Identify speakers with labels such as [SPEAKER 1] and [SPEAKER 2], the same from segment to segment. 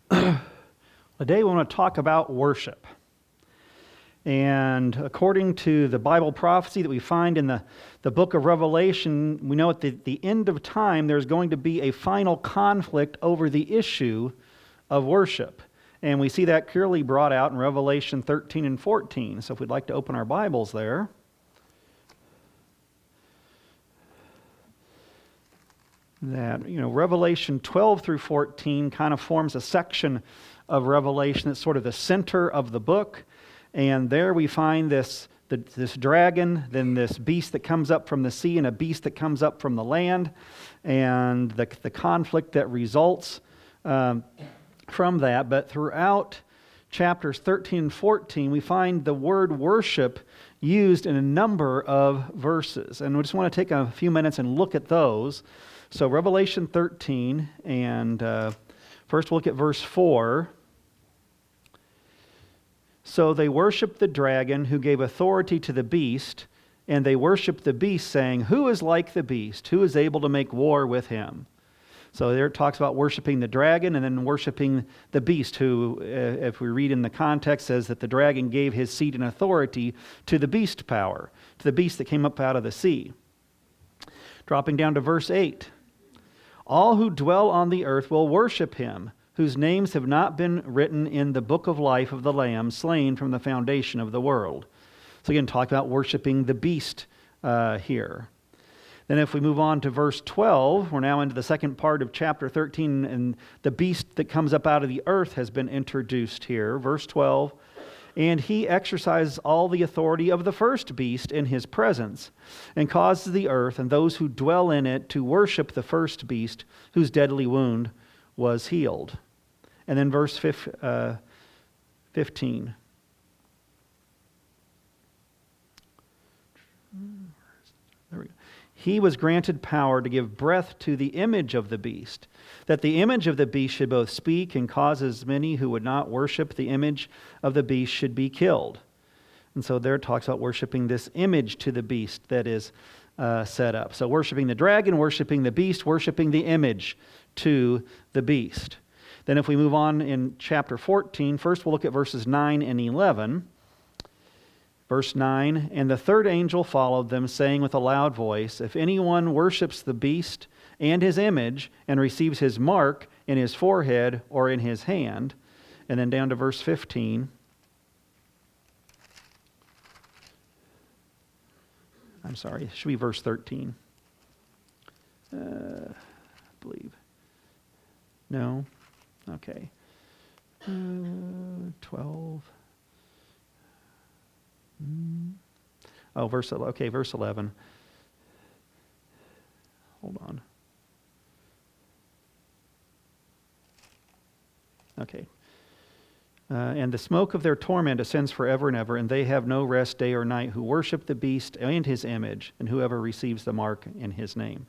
[SPEAKER 1] Today we want to talk about worship. And according to the Bible prophecy that we find in the book of Revelation, we know at the end of time there's going to be a final conflict over the issue of worship. And we see that clearly brought out in Revelation 13 and 14. So if we'd like to open our Bibles there. Revelation 12 through 14 kind of forms a section of Revelation that's sort of the center of the book. And there we find this dragon, then this beast that comes up from the sea, and a beast that comes up from the land, and the conflict that results from that. But throughout chapters 13 and 14, we find the word worship used in a number of verses. And we just want to take a few minutes and look at those. So Revelation 13, and first we'll look at verse 4. So they worshiped the dragon who gave authority to the beast, and they worshiped the beast, saying, "Who is like the beast? Who is able to make war with him?" So there it talks about worshiping the dragon and then worshiping the beast, who, if we read in the context, says that the dragon gave his seat and authority to the beast power, to the beast that came up out of the sea. Dropping down to verse 8. All who dwell on the earth will worship him, whose names have not been written in the book of life of the Lamb, slain from the foundation of the world. So again, talk about worshiping the beast here. Then if we move on to verse 12, we're now into the second part of chapter 13, and the beast that comes up out of the earth has been introduced here. Verse 12, and he exercises all the authority of the first beast in his presence, and causes the earth and those who dwell in it to worship the first beast, whose deadly wound was healed. And then verse 15. There we go. He was granted power to give breath to the image of the beast, that the image of the beast should both speak and cause as many who would not worship the image of the beast should be killed. And so there it talks about worshiping this image to the beast that is set up. So worshiping the dragon, worshiping the beast, worshiping the image to the beast. Then if we move on in chapter 14, first we'll look at verses 9 and 11. Verse 9, and the third angel followed them, saying with a loud voice, if anyone worships the beast and his image and receives his mark in his forehead or in his hand. And then down to verse 15. I'm sorry, it should be verse 13. I believe. No? Okay. 12. Oh, verse 11. Hold on. Okay. And the smoke of their torment ascends forever and ever, and they have no rest day or night who worship the beast and his image, and whoever receives the mark in his name.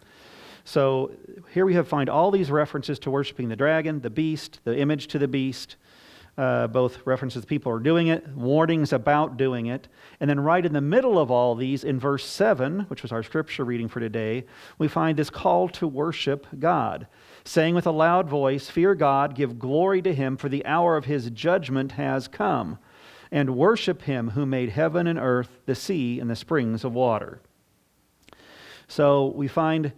[SPEAKER 1] So here we find all these references to worshiping the dragon, the beast, the image to the beast, both references people are doing it, warnings about doing it. And then right in the middle of all these, in verse 7, which was our scripture reading for today, we find this call to worship God, saying with a loud voice, fear God, give glory to him, for the hour of his judgment has come, and worship him who made heaven and earth, the sea, and the springs of water. So we find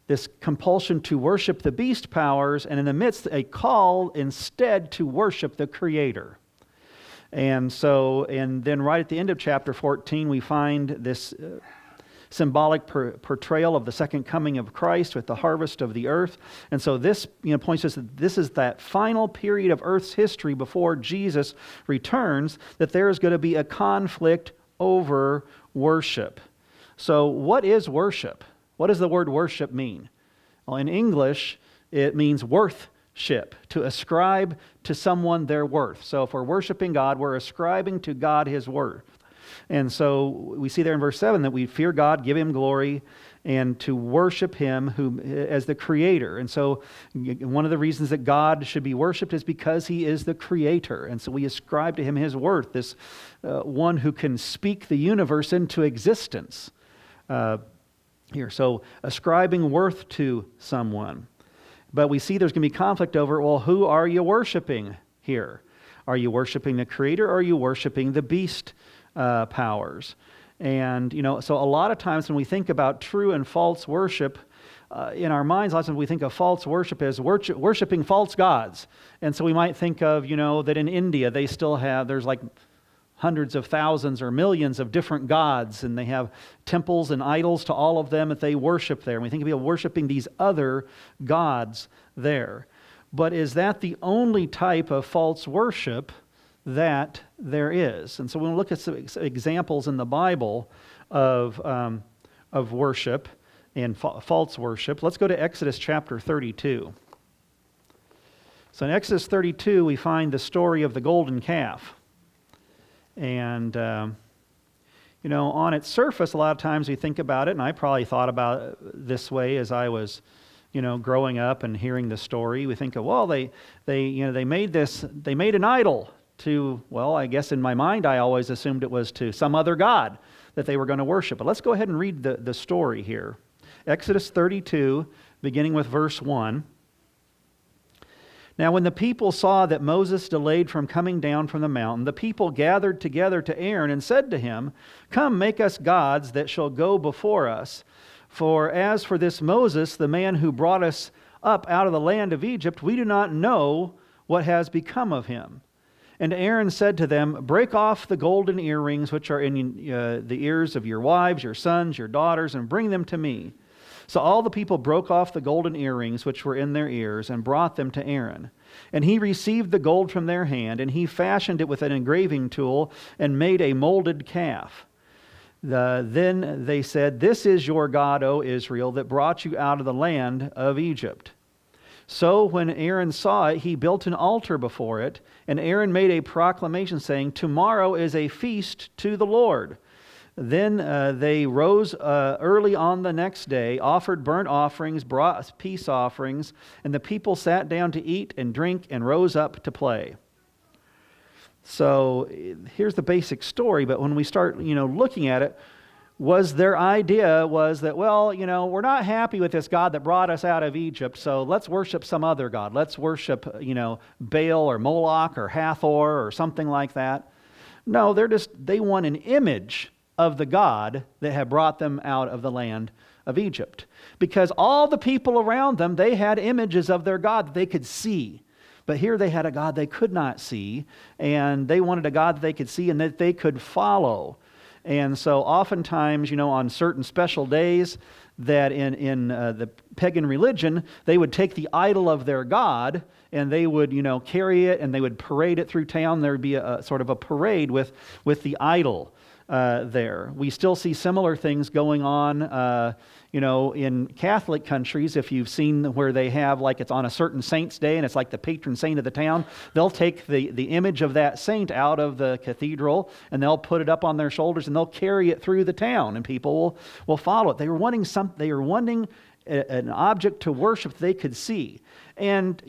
[SPEAKER 1] this compulsion to worship the beast powers, and in the midst, a call instead to worship the Creator. And then right at the end of chapter 14, we find this symbolic portrayal of the second coming of Christ with the harvest of the earth. And so this points us that this is that final period of earth's history before Jesus returns, that there is going to be a conflict over worship. So what is worship? What does the word worship mean? Well, in English, it means worthship, to ascribe to someone their worth. So if we're worshiping God, we're ascribing to God his worth. And so we see there in verse 7 that we fear God, give him glory, and to worship him as the creator. And so one of the reasons that God should be worshiped is because he is the creator. And so we ascribe to him his worth, this one who can speak the universe into existence. So ascribing worth to someone. But we see there's going to be conflict over, well, who are you worshiping here? Are you worshiping the Creator, or are you worshiping the beast powers? And, so a lot of times when we think about true and false worship, in our minds, a lot of times we think of false worship as worshiping false gods. And so we might think of, that in India they still have, there's like hundreds of thousands or millions of different gods, and they have temples and idols to all of them that they worship there. And we think of people worshiping these other gods there. But is that the only type of false worship that there is? And so when we look at some examples in the Bible of worship and false worship, let's go to Exodus chapter 32. So in Exodus 32, we find the story of the golden calf. And, on its surface, a lot of times we think about it, and I probably thought about it this way as I was, growing up and hearing the story. We think of, well, they made an idol to, well, I guess in my mind I always assumed it was to some other god that they were going to worship. But let's go ahead and read the story here. Exodus 32, beginning with verse 1. Now when the people saw that Moses delayed from coming down from the mountain, the people gathered together to Aaron and said to him, "Come, make us gods that shall go before us. For as for this Moses, the man who brought us up out of the land of Egypt, we do not know what has become of him." And Aaron said to them, "Break off the golden earrings which are in the ears of your wives, your sons, your daughters, and bring them to me." So all the people broke off the golden earrings which were in their ears and brought them to Aaron. And he received the gold from their hand, and he fashioned it with an engraving tool and made a molded calf. Then they said, "This is your God, O Israel, that brought you out of the land of Egypt." So when Aaron saw it, he built an altar before it, and Aaron made a proclamation saying, "Tomorrow is a feast to the Lord." Then they rose early on the next day, offered burnt offerings, brought peace offerings, and the people sat down to eat and drink and rose up to play. So here's the basic story, but when we start, looking at it, their idea was that, well, we're not happy with this God that brought us out of Egypt, so let's worship some other God. Let's worship, Baal or Moloch or Hathor or something like that. No, they want an image of the God that had brought them out of the land of Egypt. Because all the people around them, they had images of their God that they could see. But here they had a God they could not see, and they wanted a God that they could see and that they could follow. And so oftentimes, on certain special days that in the pagan religion, they would take the idol of their God and they would, carry it and they would parade it through town. There would be a sort of a parade with the idol there. We still see similar things going on, in Catholic countries. If you've seen where they have, like, it's on a certain saint's day and it's like the patron saint of the town, they'll take the image of that saint out of the cathedral and they'll put it up on their shoulders and they'll carry it through the town and people will follow it. They were wanting an object to worship they could see. And,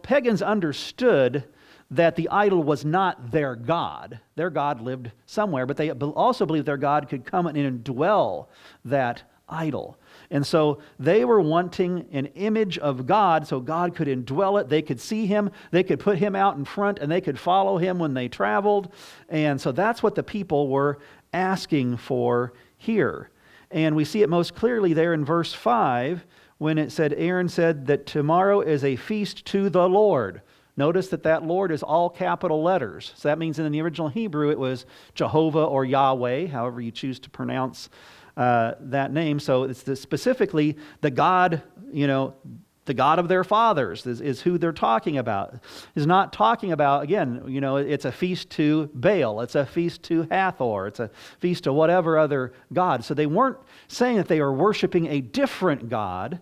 [SPEAKER 1] pagans understood that the idol was not their God. Their God lived somewhere, but they also believed their God could come and indwell that idol. And so they were wanting an image of God so God could indwell it. They could see him, they could put him out in front, and they could follow him when they traveled. And so that's what the people were asking for here. And we see it most clearly there in verse 5 when it said, Aaron said that tomorrow is a feast to the Lord. Notice that Lord is all capital letters. So that means in the original Hebrew it was Jehovah or Yahweh, however you choose to pronounce that name. So it's specifically the God, the God of their fathers is who they're talking about. Is not talking about, again, it's a feast to Baal. It's a feast to Hathor. It's a feast to whatever other god. So they weren't saying that they are worshiping a different God.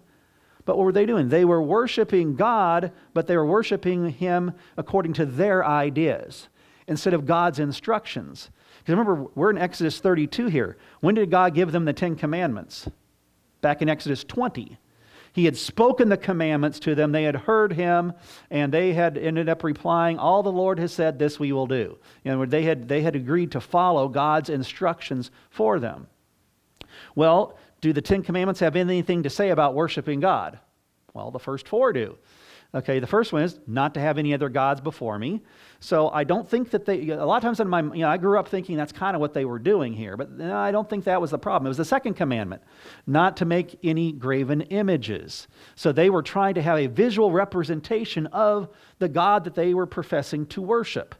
[SPEAKER 1] But what were they doing? They were worshiping God, but they were worshiping him according to their ideas instead of God's instructions. Because remember, we're in Exodus 32 here. When did God give them the 10 Commandments? Back in Exodus 20. He had spoken the commandments to them. They had heard him, and they had ended up replying, all the Lord has said, this we will do. They had agreed to follow God's instructions for them. Well, do the 10 Commandments have anything to say about worshiping God? Well, the first four do. Okay, the first one is not to have any other gods before me. So I don't think that a lot of times I grew up thinking that's kind of what they were doing here, but no, I don't think that was the problem. It was the second commandment, not to make any graven images. So they were trying to have a visual representation of the God that they were professing to worship.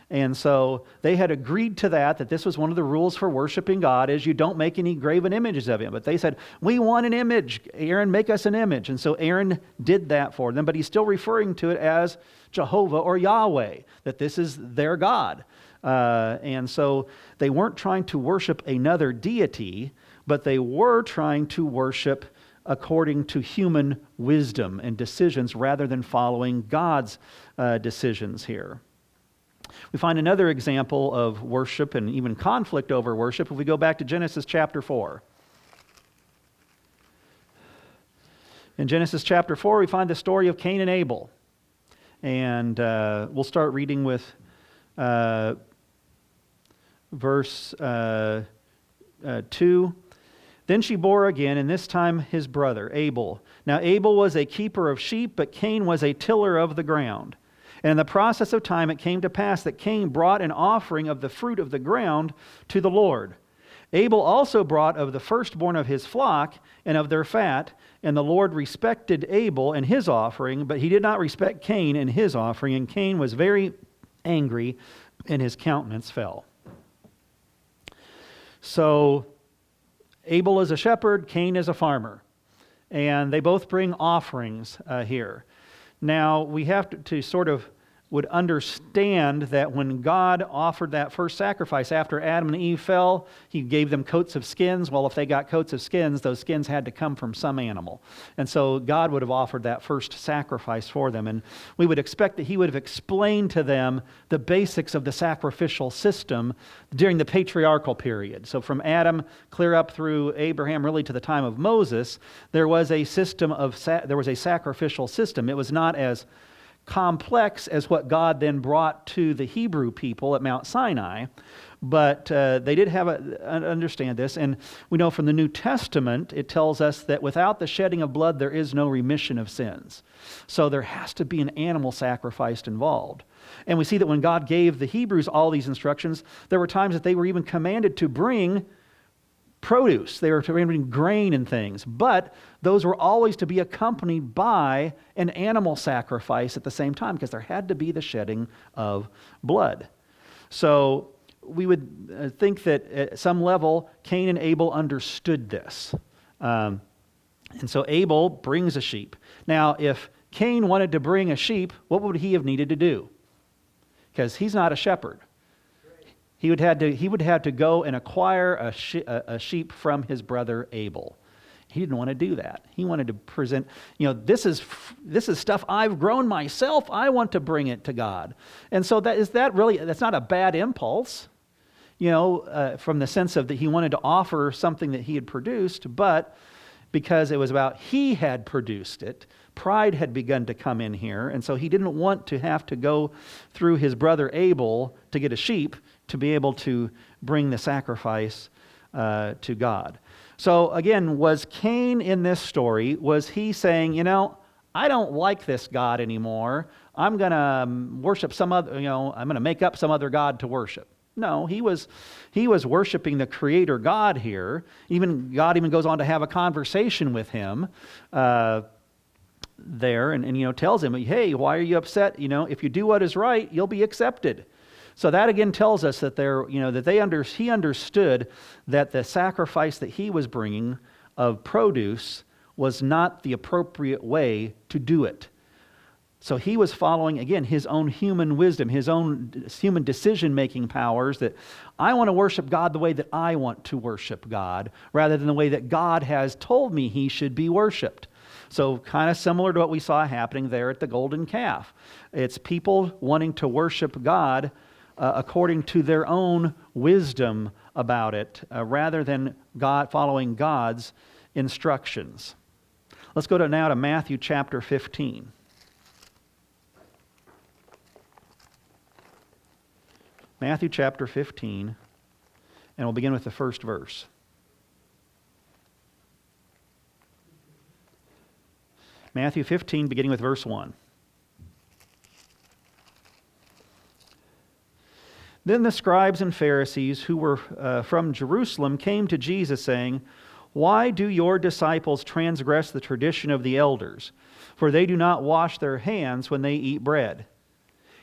[SPEAKER 1] And so they had agreed to that this was one of the rules for worshiping God is you don't make any graven images of him. But they said, we want an image. Aaron, make us an image. And so Aaron did that for them, but he's still referring to it as Jehovah or Yahweh, that this is their God. And so they weren't trying to worship another deity, but they were trying to worship according to human wisdom and decisions rather than following God's decisions here. We find another example of worship and even conflict over worship if we go back to Genesis chapter 4. In Genesis chapter 4, we find the story of Cain and Abel. And we'll start reading with verse 2. Then she bore again, and this time his brother, Abel. Now Abel was a keeper of sheep, but Cain was a tiller of the ground. And in the process of time it came to pass that Cain brought an offering of the fruit of the ground to the Lord. Abel also brought of the firstborn of his flock and of their fat, and the Lord respected Abel and his offering, but he did not respect Cain and his offering, and Cain was very angry, and his countenance fell. So Abel is a shepherd, Cain is a farmer, and they both bring offerings here. Now, we have to sort of would understand that when God offered that first sacrifice after Adam and Eve fell, he gave them coats of skins. Well, if they got coats of skins, those skins had to come from some animal. And so God would have offered that first sacrifice for them. And we would expect that he would have explained to them the basics of the sacrificial system during the patriarchal period. So from Adam clear up through Abraham, really to the time of Moses, there was a sacrificial system. It was not as complex as what God then brought to the Hebrew people at Mount Sinai, but they did understand this, and we know from the New Testament it tells us that without the shedding of blood there is no remission of sins. So there has to be an animal sacrificed involved. And we see that when God gave the Hebrews all these instructions, there were times that they were even commanded to bring produce. They were to bring grain and things, but those were always to be accompanied by an animal sacrifice at the same time because there had to be the shedding of blood. So we would think that at some level Cain and Abel understood this. And so Abel brings a sheep. Now, if Cain wanted to bring a sheep, what would he have needed to do? Because he's not a shepherd. He would have to go and acquire a sheep from his brother Abel. He didn't want to do that. He wanted to present, this is stuff I've grown myself. I want to bring it to God. And so that's not a bad impulse, from the sense of that he wanted to offer something that he had produced, but because it was about he had produced it, pride had begun to come in here, and so he didn't want to have to go through his brother Abel to get a sheep to be able to bring the sacrifice to God. So again, was Cain in this story, was he saying, I don't like this God anymore. I'm going to worship some other, I'm going to make up some other God to worship. No, he was worshiping the Creator God here. God even goes on to have a conversation with him there and tells him, hey, why are you upset? If you do what is right, you'll be accepted. So that again tells us that he understood that the sacrifice that he was bringing of produce was not the appropriate way to do it. So he was following, again, his own human wisdom, his own human decision-making powers, that I want to worship God the way that I want to worship God, rather than the way that God has told me he should be worshiped. So kind of similar to what we saw happening there at the golden calf. It's people wanting to worship God according to their own wisdom about it, rather than God following God's instructions. Let's go now to Matthew chapter 15. Matthew chapter 15, and we'll begin with the first verse. Matthew 15, beginning with verse 1. Then the scribes and Pharisees who were from Jerusalem came to Jesus, saying, "Why do your disciples transgress the tradition of the elders? For they do not wash their hands when they eat bread."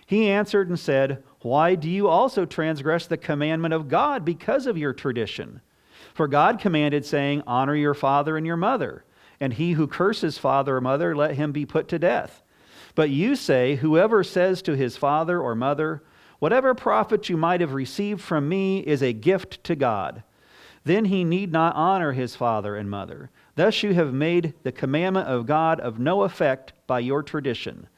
[SPEAKER 1] He answered and said, "Why do you also transgress the commandment of God because of your tradition? For God commanded, saying, 'Honor your father and your mother,' and he who curses father or mother, let him be put to death. But you say, 'Whoever says to his father or mother, whatever profit you might have received from me is a gift to God,' then he need not honor his father and mother. Thus you have made the commandment of God of no effect by your tradition.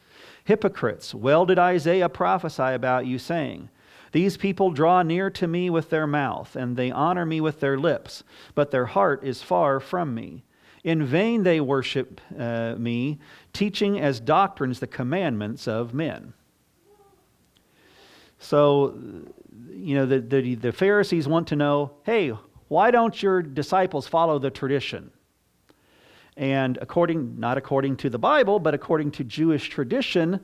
[SPEAKER 1] Hypocrites, well did Isaiah prophesy about you, saying, 'These people draw near to me with their mouth, and they honor me with their lips, but their heart is far from me. In vain they worship me, teaching as doctrines the commandments of men.'" So, the Pharisees want to know, hey, why don't your disciples follow the tradition? And not according to the Bible, but according to Jewish tradition,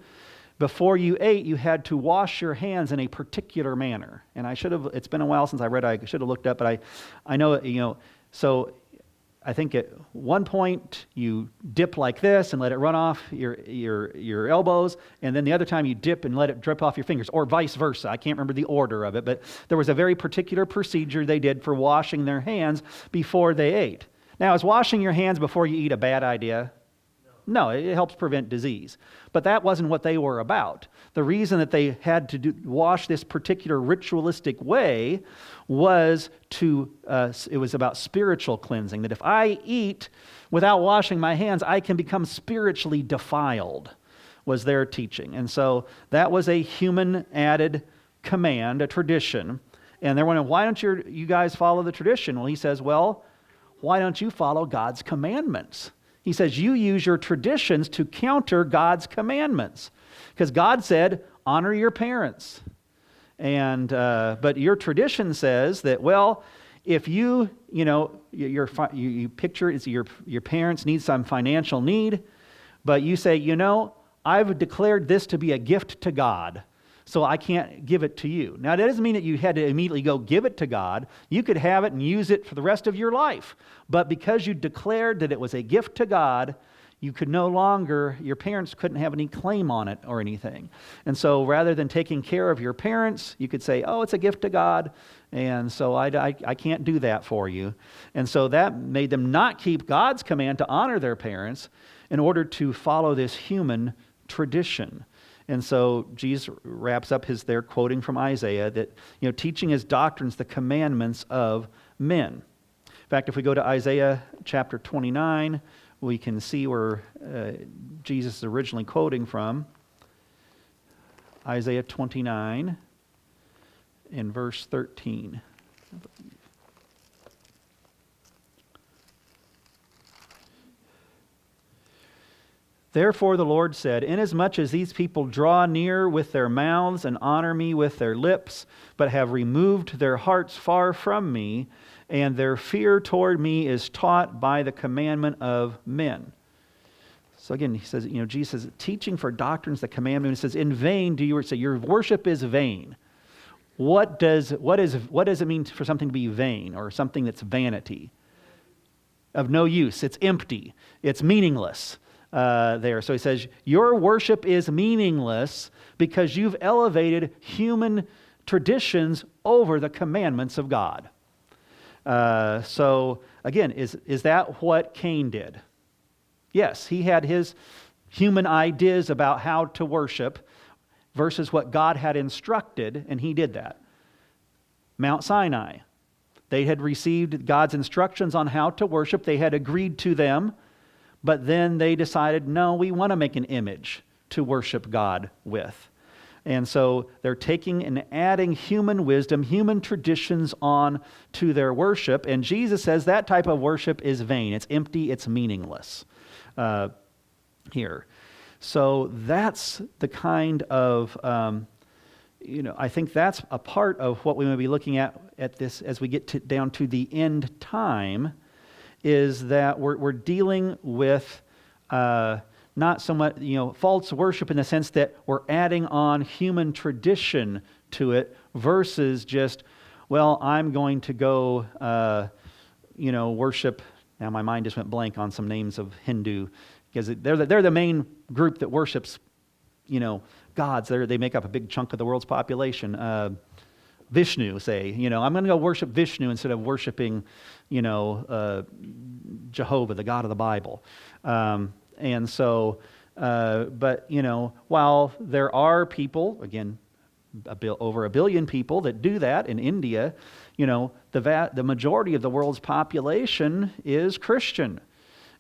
[SPEAKER 1] before you ate, you had to wash your hands in a particular manner. And it's been a while since I read it, I should have looked up, but I know, so I think at one point you dip like this and let it run off your elbows, and then the other time you dip and let it drip off your fingers, or vice versa. I can't remember the order of it, but there was a very particular procedure they did for washing their hands before they ate. Now, is washing your hands before you eat a bad idea? No, it helps prevent disease. But that wasn't what they were about. The reason that they had to wash this particular ritualistic way was it was about spiritual cleansing. That if I eat without washing my hands, I can become spiritually defiled, was their teaching. And so that was a human-added command, a tradition. And they're wondering, why don't you guys follow the tradition? Well, he says, well, why don't you follow God's commandments? He says, you use your traditions to counter God's commandments. Because God said, honor your parents. But your tradition says that, well, if you picture it as your parents need some financial need, but you say, I've declared this to be a gift to God, so I can't give it to you. Now, that doesn't mean that you had to immediately go give it to God. You could have it and use it for the rest of your life. But because you declared that it was a gift to God, your parents couldn't have any claim on it or anything. And so rather than taking care of your parents, you could say, oh, it's a gift to God, and so I can't do that for you. And so that made them not keep God's command to honor their parents in order to follow this human tradition. And so Jesus wraps up their quoting from Isaiah that, teaching as doctrines the commandments of men. In fact, if we go to Isaiah chapter 29, we can see where Jesus is originally quoting from. Isaiah 29 in verse 13. Therefore the Lord said, inasmuch as these people draw near with their mouths and honor me with their lips, but have removed their hearts far from me, and their fear toward me is taught by the commandment of men. So again, he says, Jesus says, teaching for doctrines, the commandment, he says, in vain do you say, your worship is vain. What does it mean for something to be vain, or something that's vanity? Of no use. It's empty. It's meaningless. So he says, your worship is meaningless because you've elevated human traditions over the commandments of God. So again, is that what Cain did? Yes, he had his human ideas about how to worship versus what God had instructed, and he did that. Mount Sinai. They had received God's instructions on how to worship. They had agreed to them. But then they decided, no, we want to make an image to worship God with. And so they're taking and adding human wisdom, human traditions on to their worship. And Jesus says that type of worship is vain. It's empty. It's meaningless here. So that's the kind of, I think that's a part of what we may be looking at this as we get down to the end time, is that we're dealing with not so much, false worship in the sense that we're adding on human tradition to it versus just, well, I'm going to go, worship. Now my mind just went blank on some names of Hindu, because they're the main group that worships, gods. They make up a big chunk of the world's population. Vishnu, say, I'm going to go worship Vishnu instead of worshiping, Jehovah, the God of the Bible. And so, but, while there are people, again, over 1 billion people that do that in India, the majority of the world's population is Christian.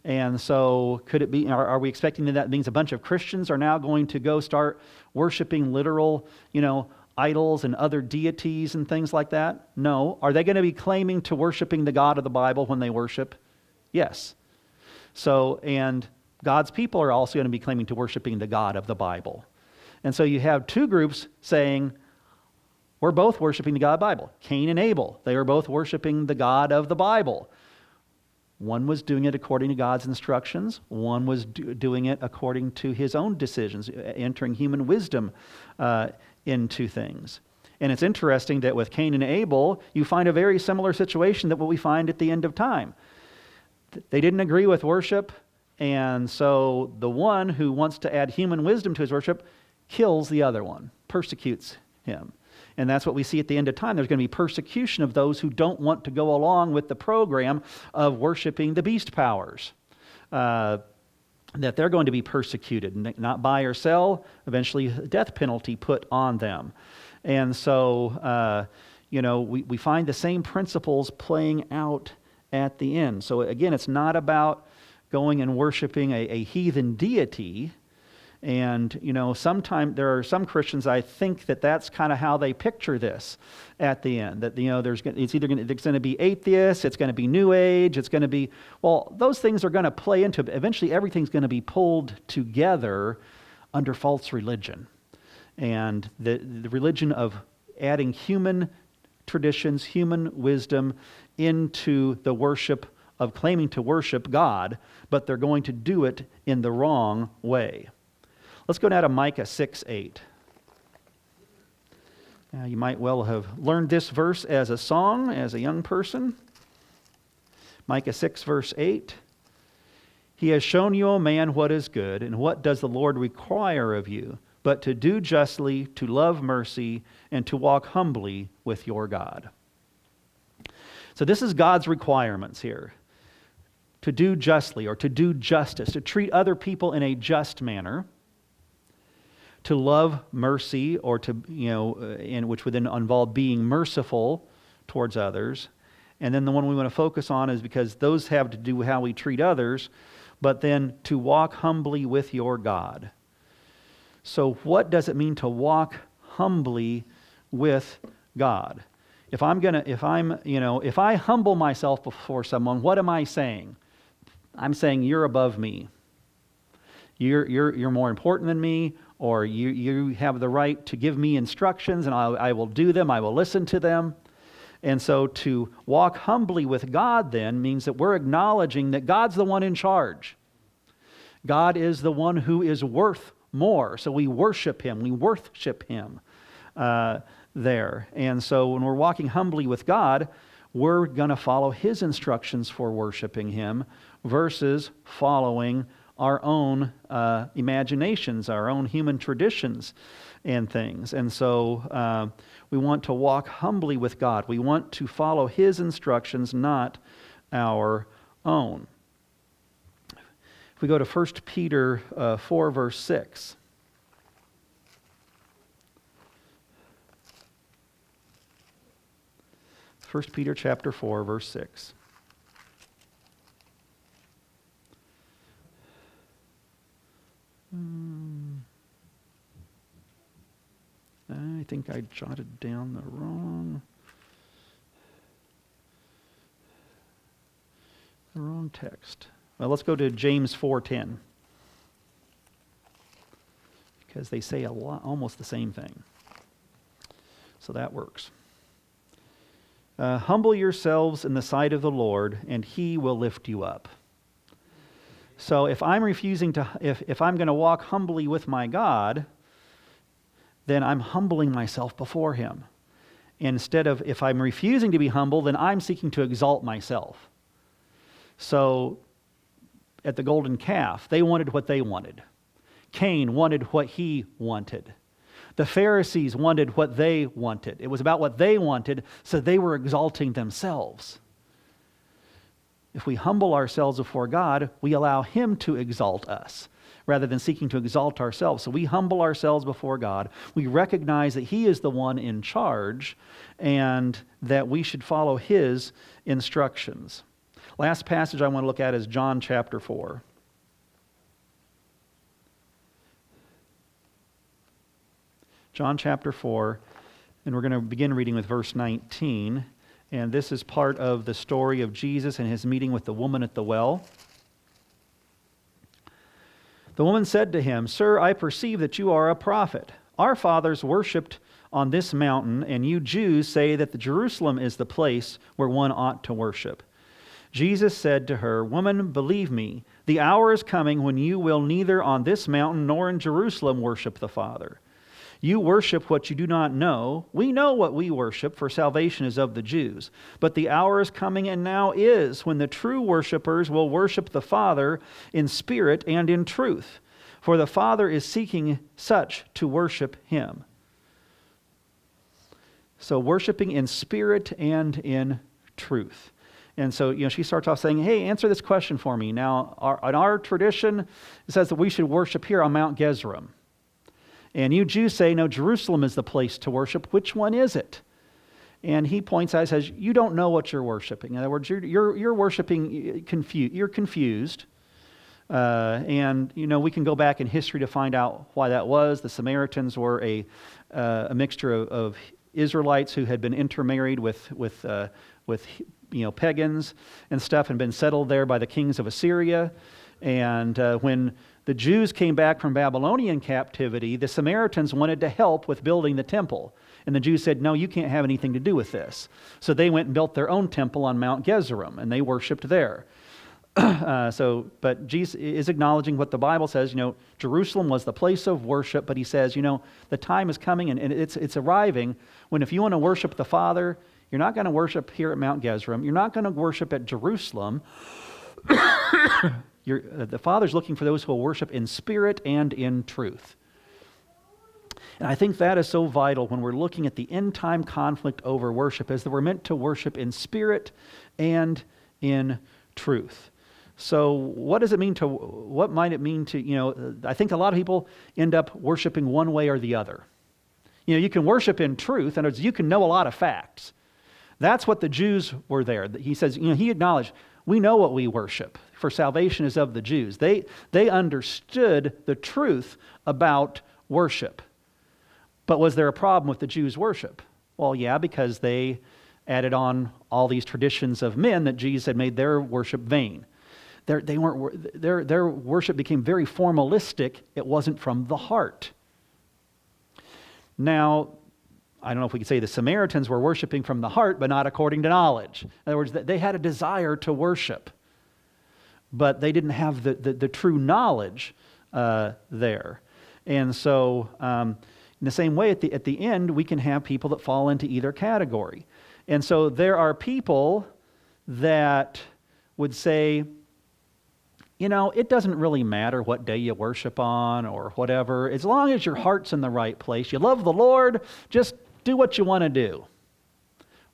[SPEAKER 1] And so could it be, are we expecting that means a bunch of Christians are now going to go start worshiping literal, idols and other deities and things like that? No. Are they going to be claiming to worshiping the God of the Bible when they worship? Yes. So, and God's people are also going to be claiming to worshiping the God of the Bible. And so you have two groups saying, we're both worshiping the God of the Bible. Cain and Abel, they were both worshiping the God of the Bible. One was doing it according to God's instructions. One was doing it according to his own decisions, entering human wisdom into things. And it's interesting that with Cain and Abel, you find a very similar situation that what we find at the end of time. They didn't agree with worship, and so the one who wants to add human wisdom to his worship kills the other one, persecutes him. And that's what we see at the end of time. There's going to be persecution of those who don't want to go along with the program of worshiping the beast powers. That they're going to be persecuted, not buy or sell, eventually death penalty put on them. And so, we find the same principles playing out at the end. So again, it's not about going and worshiping a heathen deity. And, sometimes there are some Christians, I think that's kind of how they picture this at the end. That, it's going to be atheists, it's going to be New Age, it's going to be, well, those things are going to play into, eventually everything's going to be pulled together under false religion. And the religion of adding human traditions, human wisdom into the worship of claiming to worship God, but they're going to do it in the wrong way. Let's go now to Micah 6:8. You might well have learned this verse as a song as a young person. Micah 6, verse 8. He has shown you, O man, what is good, and what does the Lord require of you, but to do justly, to love mercy, and to walk humbly with your God. So this is God's requirements here. To do justly, or to do justice, to treat other people in a just manner, to love mercy, or to, which would then involve being merciful towards others. And then the one we want to focus on is because those have to do with how we treat others, but then to walk humbly with your God. So what does it mean to walk humbly with God? If I humble myself before someone, what am I saying? I'm saying you're above me. You're more important than me, or you have the right to give me instructions, and I will do them, I will listen to them. And so to walk humbly with God then means that we're acknowledging that God's the one in charge. God is the one who is worth more, so we worship Him, we worship Him there. And so when we're walking humbly with God, we're going to follow His instructions for worshiping Him versus following our own imaginations, our own human traditions and things. And so we want to walk humbly with God. We want to follow His instructions, not our own. If we go to 1 Peter 4, verse 6. First Peter chapter 4, verse 6. I think I jotted down the wrong text. Well, let's go to James 4:10, because they say almost the same thing. So that works. Humble yourselves in the sight of the Lord, and He will lift you up. So if I'm refusing to, if I'm going to walk humbly with my God, then I'm humbling myself before Him. Instead of, if I'm refusing to be humble, then I'm seeking to exalt myself. So at the golden calf, they wanted what they wanted. Cain wanted what he wanted. The Pharisees wanted what they wanted. It was about what they wanted, so they were exalting themselves. If we humble ourselves before God, we allow Him to exalt us rather than seeking to exalt ourselves. So we humble ourselves before God. We recognize that He is the one in charge and that we should follow His instructions. Last passage I want to look at is John chapter 4. John chapter 4, and we're going to begin reading with verse 19. And this is part of the story of Jesus and His meeting with the woman at the well. The woman said to Him, "Sir, I perceive that you are a prophet. Our fathers worshipped on this mountain, and you Jews say that the Jerusalem is the place where one ought to worship." Jesus said to her, "Woman, believe me, the hour is coming when you will neither on this mountain nor in Jerusalem worship the Father. You worship what you do not know. We know what we worship, for salvation is of the Jews. But the hour is coming, and now is, when the true worshipers will worship the Father in spirit and in truth. For the Father is seeking such to worship Him." So worshiping in spirit and in truth. And so, she starts off saying, "Hey, answer this question for me." Now, in our tradition, it says that we should worship here on Mount Gerizim. And you Jews say, no, Jerusalem is the place to worship. Which one is it? And he points out, says, you don't know what you're worshiping. In other words, you're worshiping confused. You're confused. And we can go back in history to find out why that was. The Samaritans were a mixture of Israelites who had been intermarried with pagans and stuff, and been settled there by the kings of Assyria. And when the Jews came back from Babylonian captivity, the Samaritans wanted to help with building the temple. And the Jews said, no, you can't have anything to do with this. So they went and built their own temple on Mount Gerizim, and they worshiped there. But Jesus is acknowledging what the Bible says. Jerusalem was the place of worship, but He says, the time is coming and it's arriving when if you want to worship the Father, you're not going to worship here at Mount Gerizim. You're not going to worship at Jerusalem. The Father's looking for those who will worship in spirit and in truth. And I think that is so vital when we're looking at the end-time conflict over worship, is that we're meant to worship in spirit and in truth. So what might it mean to, I think a lot of people end up worshiping one way or the other. You can worship in truth, in other words, you can know a lot of facts. That's what the Jews were there. He says, he acknowledged, we know what we worship, for salvation is of the Jews. They understood the truth about worship. But was there a problem with the Jews' worship? Well, yeah, because they added on all these traditions of men that Jesus had made their worship vain. Their worship became very formalistic. It wasn't from the heart. Now, I don't know if we could say the Samaritans were worshiping from the heart, but not according to knowledge. In other words, they had a desire to worship, but they didn't have the true knowledge there. And so, in the same way, at the end, we can have people that fall into either category. And so there are people that would say, it doesn't really matter what day you worship on or whatever. As long as your heart's in the right place, you love the Lord, just do what you want to do.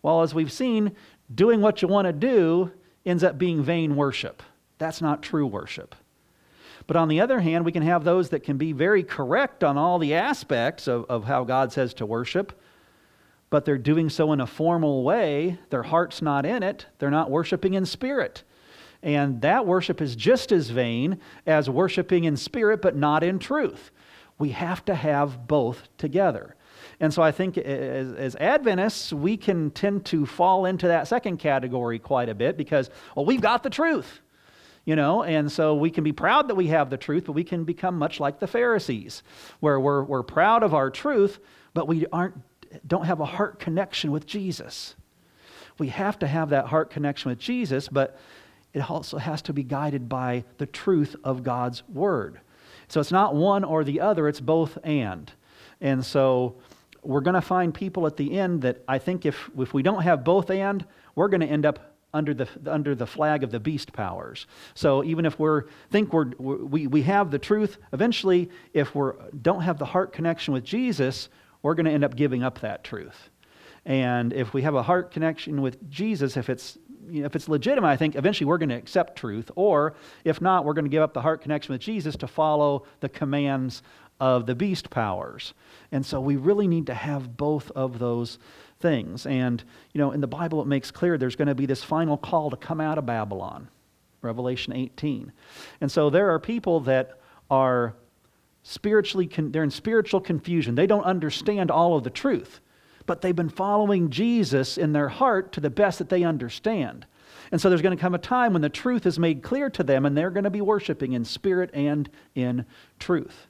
[SPEAKER 1] Well, as we've seen, doing what you want to do ends up being vain worship. That's not true worship. But on the other hand, we can have those that can be very correct on all the aspects of how God says to worship, but they're doing so in a formal way. Their heart's not in it. They're not worshiping in spirit. And that worship is just as vain as worshiping in spirit, but not in truth. We have to have both together. And so I think as Adventists, we can tend to fall into that second category quite a bit because, we've got the truth, and so we can be proud that we have the truth, but we can become much like the Pharisees, where we're proud of our truth, but we don't have a heart connection with Jesus. We have to have that heart connection with Jesus, but it also has to be guided by the truth of God's Word. So it's not one or the other, it's both and. And so we're going to find people at the end that I think if we don't have both and, we're going to end up under the flag of the beast powers. So even if we have the truth, eventually if we don't have the heart connection with Jesus, we're going to end up giving up that truth. And if we have a heart connection with Jesus, if it's legitimate, I think eventually we're going to accept truth. Or if not, we're going to give up the heart connection with Jesus to follow the commands of the beast powers. And so we really need to have both of those things. And, in the Bible it makes clear there's going to be this final call to come out of Babylon, Revelation 18. And so there are people that are they're in spiritual confusion. They don't understand all of the truth, but they've been following Jesus in their heart to the best that they understand. And so there's going to come a time when the truth is made clear to them, and they're going to be worshiping in spirit and in truth.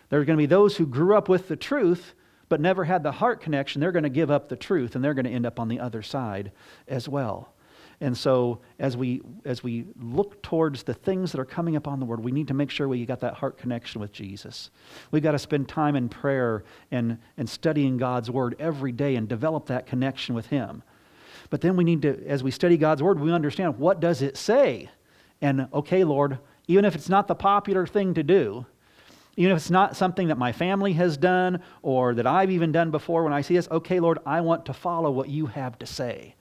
[SPEAKER 1] There are going to be those who grew up with the truth, but never had the heart connection. They're going to give up the truth, and they're going to end up on the other side as well. And so as we look towards the things that are coming up on the Word, we need to make sure we got that heart connection with Jesus. We've got to spend time in prayer and studying God's Word every day and develop that connection with Him. But then we need to, as we study God's Word, we understand, what does it say? And okay, Lord, even if it's not the popular thing to do, even if it's not something that my family has done or that I've even done before, when I see this, okay, Lord, I want to follow what you have to say.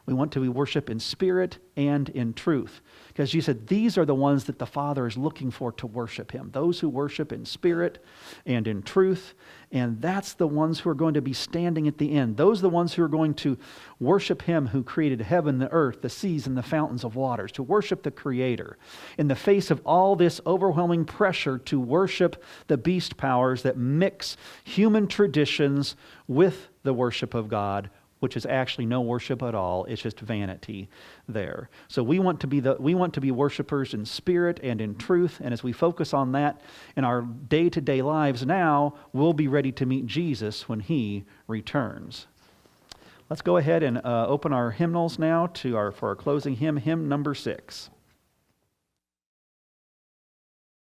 [SPEAKER 1] We want to worship in spirit and in truth. Because you said these are the ones that the Father is looking for to worship Him. Those who worship in spirit and in truth. And that's the ones who are going to be standing at the end. Those are the ones who are going to worship Him who created heaven, the earth, the seas, and the fountains of waters. To worship the Creator. In the face of all this overwhelming pressure to worship the beast powers that mix human traditions with the worship of God, which is actually no worship at all. It's just vanity there. So we want to be worshipers in spirit and in truth. And as we focus on that in our day-to-day lives now, we'll be ready to meet Jesus when He returns. Let's go ahead and open our hymnals now for our closing hymn number 6.